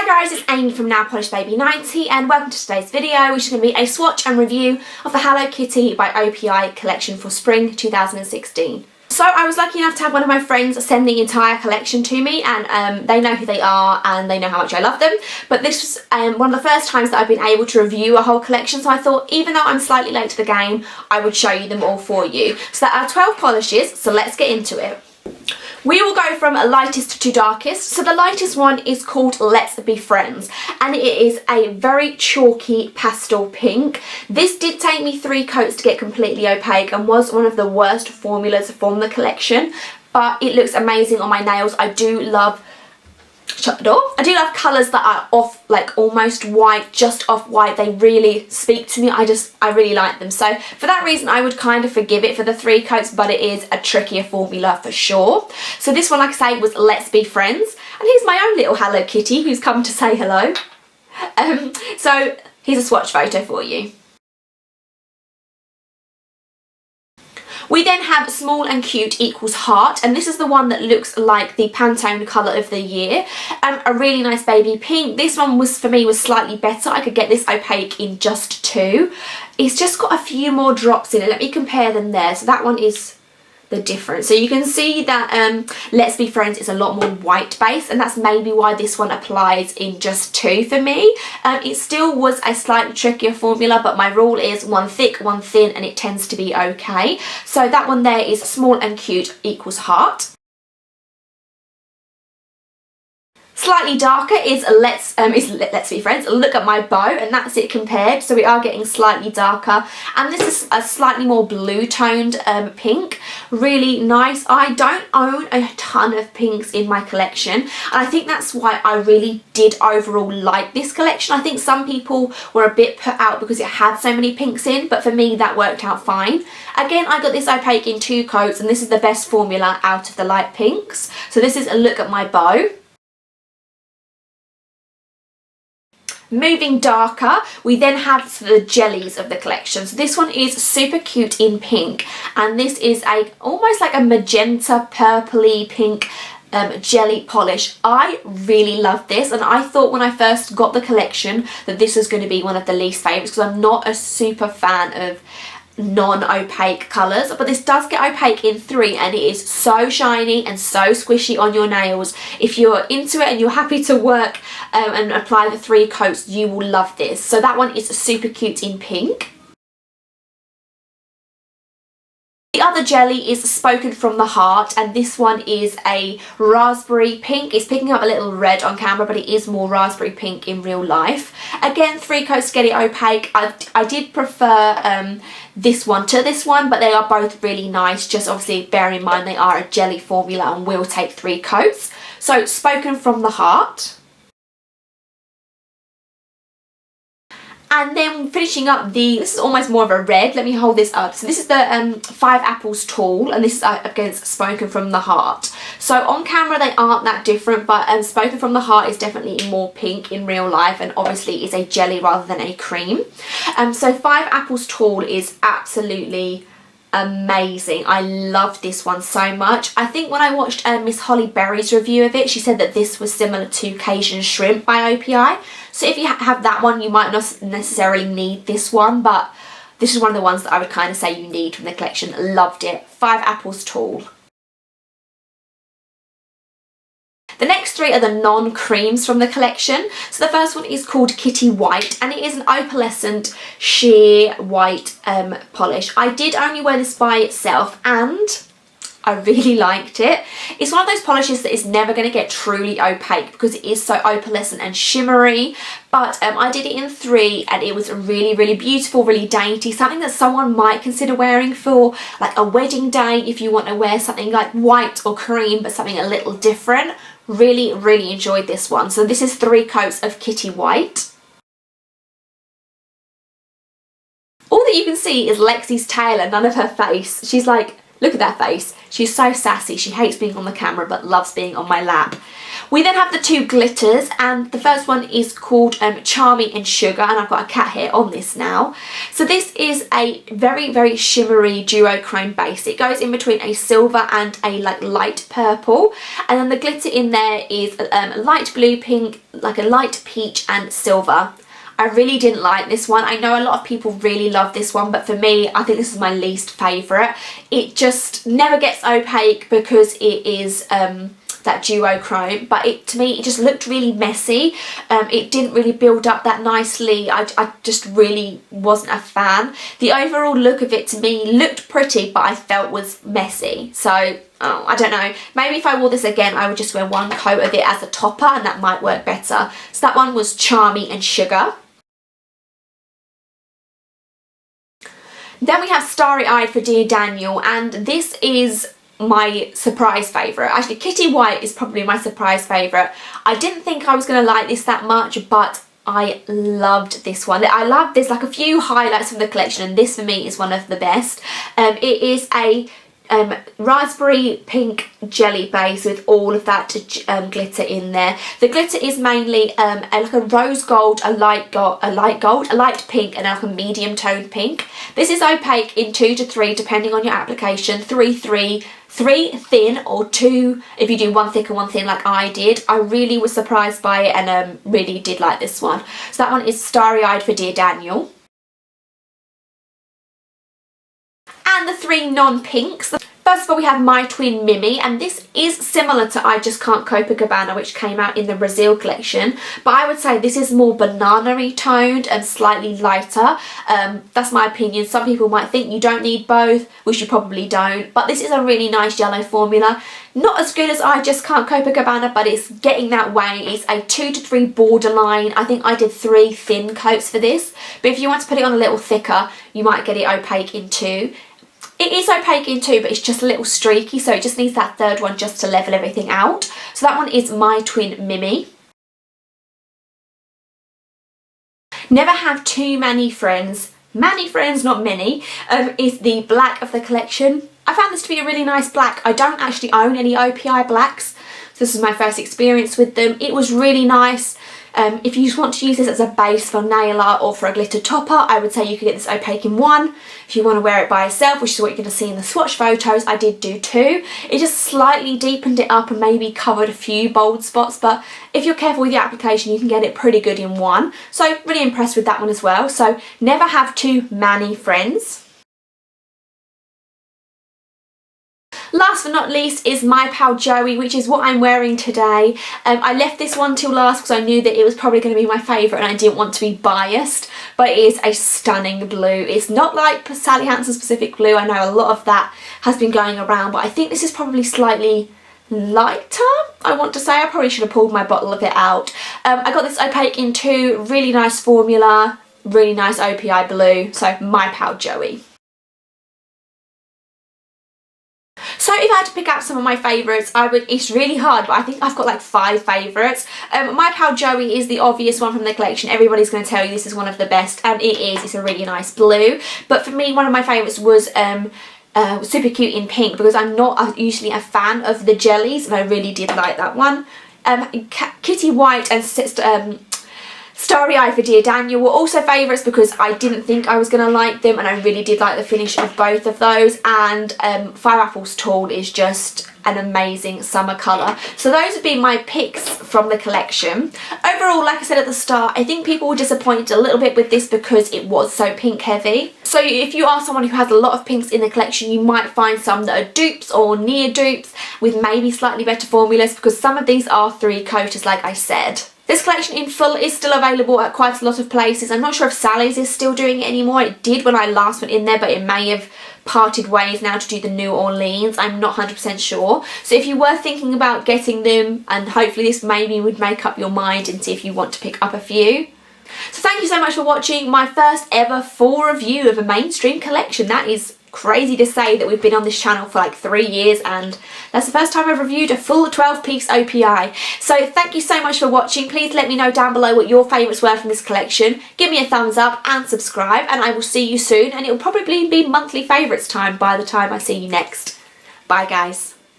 Hi guys, it's Amy from Nail Polish Baby 90 and welcome to today's video, which is going to be a swatch and review of the Hello Kitty by OPI collection for spring 2016. So I was lucky enough to have one of my friends send the entire collection to me, and they know who they are and they know how much I love them. But this was one of the first times that I've been able to review a whole collection, so I thought even though I'm slightly late to the game, I would show you them all for you. So there are 12 polishes, so let's get into it. We will go from lightest to darkest. So the lightest one is called Let's Be Friends, and it is a very chalky pastel pink. This did take me 3 coats to get completely opaque and was one of the worst formulas from the collection, but it looks amazing on my nails. I do love, shut the door, I do love colours that are off, like almost white, just off white. They really speak to me. I really like them. So for that reason I would kind of forgive it for the 3 coats, but it is a trickier formula for sure. So this one, like I say, was Let's Be Friends, and here's my own little Hello Kitty who's come to say hello. So here's a swatch photo for you. We then have Small and Cute equals Heart, and this is the one that looks like the Pantone colour of the year. A really nice baby pink. This one was, for me, was slightly better. I could get this opaque in just 2. It's just got a few more drops in it. Let me compare them there. So that one is the difference. So you can see that Let's Be Friends is a lot more white based, and that's maybe why this one applies in just 2 for me. It still was a slightly trickier formula, but my rule is 1 thick, 1 thin, and it tends to be okay. So that one there is Small and Cute equals Heart. Slightly darker is Let's Be Friends, Look at My Bow, and that's it compared. So we are getting slightly darker, and this is a slightly more blue toned pink. Really nice. I don't own a ton of pinks in my collection, and I think that's why I really did overall like this collection. I think some people were a bit put out because it had so many pinks in, but for me that worked out fine. Again, I got this opaque in 2 coats, and this is the best formula out of the light pinks. So this is a Look at My Bow. Moving darker, we then have the jellies of the collection. So this one is Super Cute in pink, and this is almost like a magenta purpley pink jelly polish. I really love this, and I thought when I first got the collection that this was going to be one of the least favourites because I'm not a super fan of non-opaque colours, but this does get opaque in 3, and it is so shiny and so squishy on your nails. If you're into it and you're happy to work and apply the 3 coats, you will love this. So that one is Super Cute in pink. The other jelly is Spoken from the Heart, and this one is a raspberry pink. It's picking up a little red on camera, but it is more raspberry pink in real life. Again, 3 coats to get it opaque. I did prefer this one to this one, but they are both really nice. Just obviously bear in mind they are a jelly formula and will take 3 coats. So Spoken from the Heart. And then finishing up this is almost more of a red. Let me hold this up. So this is the 5 Apples Tall, and this is against Spoken from the Heart. So on camera they aren't that different, but Spoken from the Heart is definitely more pink in real life, and obviously is a jelly rather than a cream. So 5 Apples Tall is absolutely amazing. I love this one so much. I think when I watched Miss Holly Berry's review of it, she said that this was similar to Cajun Shrimp by OPI. So if you have that one, you might not necessarily need this one, but this is one of the ones that I would kind of say you need from the collection. Loved it. 5 Apples Tall. The next 3 are the non-creams from the collection. So the first one is called Kitty White, and it is an opalescent sheer white polish. I did only wear this by itself, and I really liked it. It's one of those polishes that is never going to get truly opaque because it is so opalescent and shimmery, but I did it in 3 and it was really, really beautiful, really dainty, something that someone might consider wearing for like a wedding day if you want to wear something like white or cream but something a little different. Really, really enjoyed this one. So this is 3 coats of Kitty White. All that you can see is Lexi's tail and none of her face. She's like Look at that face. She's so sassy. She hates being on the camera but loves being on my lap. We then have the two glitters, and the first one is called Charmy and Sugar, and I've got a cat hair on this now. So this is a very, very shimmery duochrome base. It goes in between a silver and a like light purple, and then the glitter in there is light blue, pink, like a light peach and silver. I really didn't like this one. I know a lot of people really love this one, but for me, I think this is my least favourite. It just never gets opaque because it is that duochrome, but to me, it just looked really messy. It didn't really build up that nicely. I just really wasn't a fan. The overall look of it to me looked pretty, but I felt was messy. So, oh, I don't know. Maybe if I wore this again, I would just wear one coat of it as a topper, and that might work better. So that one was Charmy and Sugar. Then we have Starry Eyed for Dear Daniel, and this is my surprise favourite. Actually, Kitty White is probably my surprise favourite. I didn't think I was going to like this that much, but I loved this one. There's like a few highlights from the collection, and this for me is one of the best. It is a raspberry pink jelly base with all of that glitter in there. The glitter is mainly like a rose gold, a light pink, and like a medium toned pink. This is opaque in 2 to 3 depending on your application. 3 thin, or 2 if you do one thick and one thin like I did. I really was surprised by it, and really did like this one. So that one is Starry Eyed for Dear Daniel. And the 3 non-pinks. First of all, we have My Twin Mimi, and this is similar to I Just Can't Copacabana, which came out in the Brazil collection, but I would say this is more banana-y toned and slightly lighter. That's my opinion. Some people might think you don't need both, which you probably don't, but this is a really nice yellow formula. Not as good as I Just Can't Copacabana, but it's getting that way. It's a 2 to 3 borderline. I think I did 3 thin coats for this, but if you want to put it on a little thicker, you might get it opaque in 2. It is opaque in 2, but it's just a little streaky, so it just needs that third one just to level everything out. So that one is My Twin Mimi. Never Have Too Many Friends. Many friends, not many, is the black of the collection. I found this to be a really nice black. I don't actually own any OPI blacks, so this is my first experience with them. It was really nice. If you just want to use this as a base for nail art or for a glitter topper, I would say you could get this opaque in 1. If you want to wear it by itself, which is what you're going to see in the swatch photos, I did do 2. It just slightly deepened it up and maybe covered a few bold spots, but if you're careful with your application, you can get it pretty good in 1. So really impressed with that one as well. So Never Have Too Many Friends. Last but not least is My Pal Joey, which is what I'm wearing today. I left this one till last because I knew that it was probably going to be my favourite and I didn't want to be biased, but it is a stunning blue. It's not like Sally Hansen's Pacific Blue. I know a lot of that has been going around, but I think this is probably slightly lighter, I want to say. I probably should have pulled my bottle of it out. I got this opaque in 2, really nice formula, really nice OPI blue, so My Pal Joey. So if I had to pick out some of my favourites, it's really hard, but I think I've got like 5 favourites. My Pal Joey is the obvious one from the collection. Everybody's going to tell you this is one of the best, and it is. It's a really nice blue. But for me, one of my favourites was Super Cute in Pink, because I'm not usually a fan of the jellies, and I really did like that one. Kitty White and Starry Eye for Dear Daniel were also favourites because I didn't think I was going to like them, and I really did like the finish of both of those. And Fire Apples Tall is just an amazing summer colour. So those would be my picks from the collection. Overall, like I said at the start, I think people were disappointed a little bit with this because it was so pink heavy. So if you are someone who has a lot of pinks in the collection, you might find some that are dupes or near dupes with maybe slightly better formulas, because some of these are 3 coaters like I said. This collection in full is still available at quite a lot of places. I'm not sure if Sally's is still doing it anymore. It did when I last went in there, but it may have parted ways now to do the New Orleans. I'm not 100% sure. So if you were thinking about getting them, and hopefully this maybe would make up your mind and see if you want to pick up a few. So thank you so much for watching my first ever full review of a mainstream collection. That is crazy to say that we've been on this channel for like 3 years, and that's the first time I've reviewed a full 12-piece OPI. So thank you so much for watching. Please let me know down below what your favourites were from this collection. Give me a thumbs up and subscribe, and I will see you soon, and it will probably be monthly favourites time by the time I see you next. Bye guys.